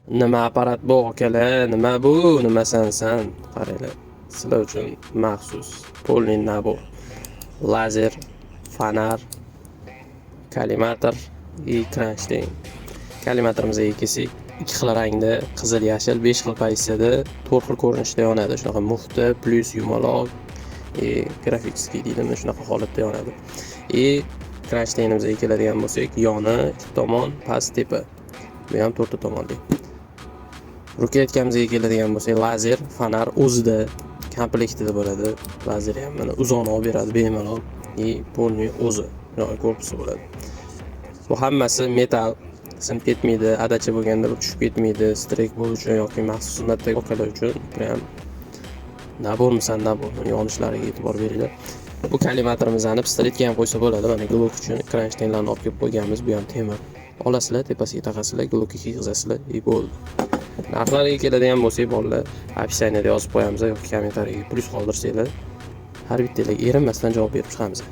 Nima apparat bu akalar? Nima bu? Nima san? Qaranglar. Sizlar uchun maxsus polniy nabor. Lazer, fonar, kollimator и kronштейн. Kollimatorimiz ikki xil rangda, qizil, yashil, 5 xil pozitsiyada, 4 xil ko'rinishda yonadi. Shunaqa mufta, plus yumaloq, grafikskiy deydimi, shunaqa holatda yonadi. Kronshtaynimizga keladigan bo'lsak, yoni ikki tomon, past tepa. Bu ham to'rtta tomonli. Ruketkamizga keladigan bo'lsak, lazer, fonar o'zida komplektida bo'ladi. Lazer ham mana uzun olib beradi bemalol. Polniy o'zi, yo'q korpusi bo'ladi. Bu hammasi metal, sim ketmaydi, adachi bo'lganda tushib ketmaydi, strek bo'lish uchun yoki maxsus xizmatdagi okalar uchun prям nabormisan, yonishlariga e'tibor beringlar. Bu kollimatorimizni pistoletga ham qo'ysa bo'ladi. Mana glok uchun kronshtaynlarni olib kelib qo'yganmiz. Bu ham temir. Olasizlar, tepasiga taqasizlar, glokka kiygizasizlar, bo'ldi. Narxlariga keladigan bo'lsak, bolalar, opsiyaniyada yozib qo'yamiz yoki kommentariyaga plyus qoldirsanglar, har bittalarga erinmasdan javob berib chiqamiz.